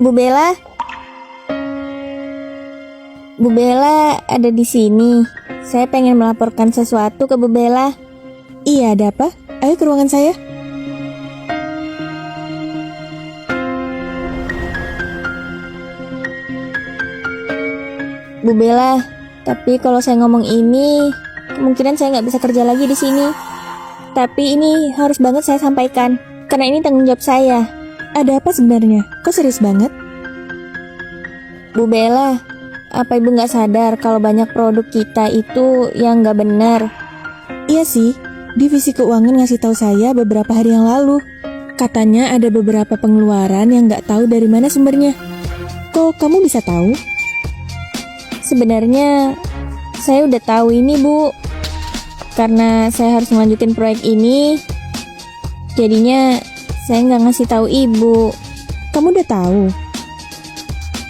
Bu Bella? Bu Bella ada di sini. Saya pengen melaporkan sesuatu ke Bu Bella. Iya, ada apa? Ayo ke ruangan saya. Bu Bella, tapi kalau saya ngomong ini, kemungkinan saya nggak bisa kerja lagi di sini. Tapi ini harus banget saya sampaikan, karena ini tanggung jawab saya. Ada apa sebenarnya? Kok serius banget? Bu Bella, apa ibu nggak sadar kalau banyak produk kita itu yang nggak benar? Iya sih, divisi keuangan ngasih tahu saya beberapa hari yang lalu. Katanya ada beberapa pengeluaran yang nggak tahu dari mana sumbernya. Kok kamu bisa tahu? Sebenarnya saya udah tahu ini, Bu. Karena saya harus melanjutin proyek ini, jadinya saya nggak ngasih tahu ibu. Kamu udah tahu?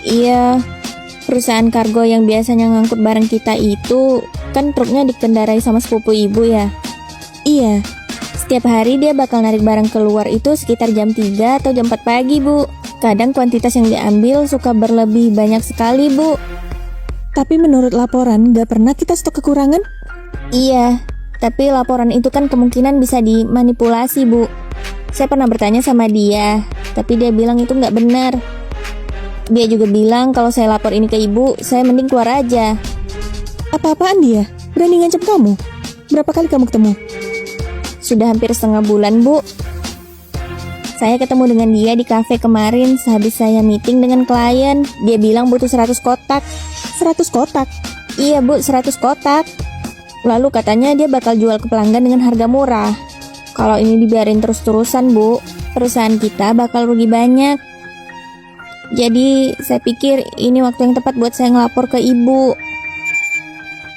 Iya, perusahaan kargo yang biasanya ngangkut barang kita itu kan truknya dikendarai sama sepupu ibu ya. Iya. Setiap hari dia bakal narik barang keluar itu sekitar jam 3 atau jam 4 pagi, Bu. Kadang kuantitas yang diambil suka berlebih banyak sekali, Bu. Tapi menurut laporan gak pernah kita stok kekurangan? Iya, tapi laporan itu kan kemungkinan bisa dimanipulasi, Bu. Saya pernah bertanya sama dia, tapi dia bilang itu nggak benar. Dia juga bilang kalau saya lapor ini ke ibu, saya mending keluar aja. Apa-apaan dia? Berani ngancam kamu? Berapa kali kamu ketemu? Sudah hampir setengah bulan, Bu. Saya ketemu dengan dia di kafe kemarin sehabis saya meeting dengan klien. Dia bilang butuh 100 kotak. 100 kotak? Iya, Bu, 100 kotak. Lalu katanya dia bakal jual ke pelanggan dengan harga murah. Kalau ini dibiarin terus-terusan, Bu, perusahaan kita bakal rugi banyak. Jadi, saya pikir ini waktu yang tepat buat saya ngelapor ke ibu.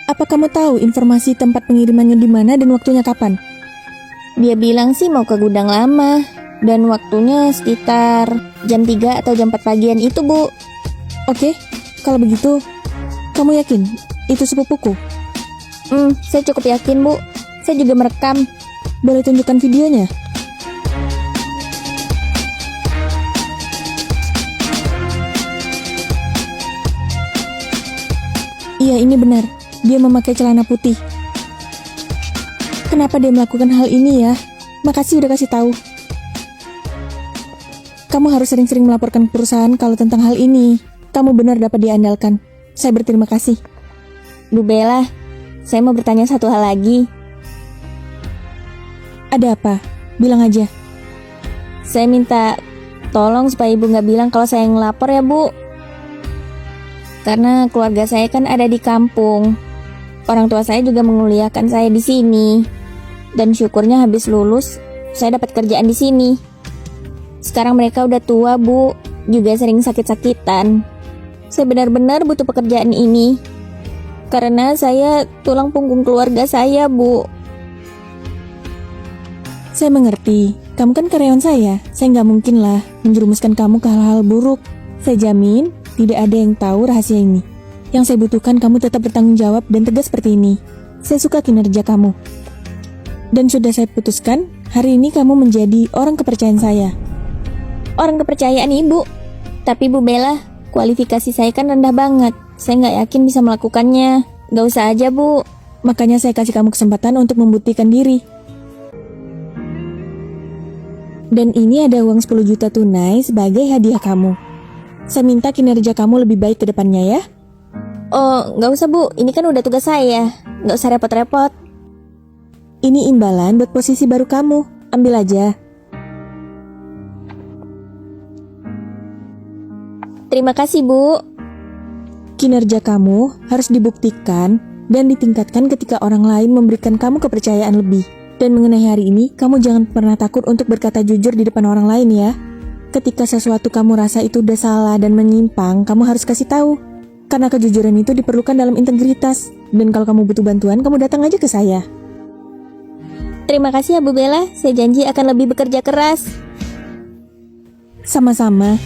Apa kamu tahu informasi tempat pengirimannya di mana dan waktunya kapan? Dia bilang sih mau ke gudang lama, dan waktunya sekitar jam 3 atau jam 4 pagian itu, Bu. Oke, kalau begitu, kamu yakin itu sepupuku? Saya cukup yakin, Bu. Saya juga merekam. Boleh tunjukkan videonya? Iya, ini benar. Dia memakai celana putih. Kenapa dia melakukan hal ini ya? Makasih udah kasih tahu. Kamu harus sering-sering melaporkan ke perusahaan kalau tentang hal ini. Kamu benar dapat diandalkan. Saya berterima kasih. Bu Bella, saya mau bertanya satu hal lagi. Ada apa? Bilang aja. Saya minta tolong supaya ibu nggak bilang kalau saya ngelapor ya, Bu. Karena keluarga saya kan ada di kampung. Orang tua saya juga menguliakan saya di sini. Dan syukurnya habis lulus, saya dapat kerjaan di sini. Sekarang mereka udah tua, Bu. Juga sering sakit-sakitan. Saya benar-benar butuh pekerjaan ini. Karena saya tulang punggung keluarga saya, Bu. Saya mengerti. Kamu kan karyawan saya. Saya nggak mungkin lah menjerumuskan kamu ke hal-hal buruk. Saya jamin tidak ada yang tahu rahasia ini. Yang saya butuhkan kamu tetap bertanggung jawab dan tegas seperti ini. Saya suka kinerja kamu. Dan sudah saya putuskan, hari ini kamu menjadi orang kepercayaan saya. Orang kepercayaan ibu. Tapi Bu Bella, kualifikasi saya kan rendah banget. Saya nggak yakin bisa melakukannya. Nggak usah aja, Bu. Makanya saya kasih kamu kesempatan untuk membuktikan diri. Dan ini ada uang 10 juta tunai sebagai hadiah kamu. Saya minta kinerja kamu lebih baik ke depannya ya. Oh, nggak usah, Bu. Ini kan udah tugas saya. Nggak usah repot-repot. Ini imbalan buat posisi baru kamu. Ambil aja. Terima kasih, Bu. Kinerja kamu harus dibuktikan dan ditingkatkan ketika orang lain memberikan kamu kepercayaan lebih. Dan mengenai hari ini, kamu jangan pernah takut untuk berkata jujur di depan orang lain ya. Ketika sesuatu kamu rasa itu udah salah dan menyimpang, kamu harus kasih tahu. Karena kejujuran itu diperlukan dalam integritas. Dan kalau kamu butuh bantuan, kamu datang aja ke saya. Terima kasih ya, Bu Bella. Saya janji akan lebih bekerja keras. Sama-sama.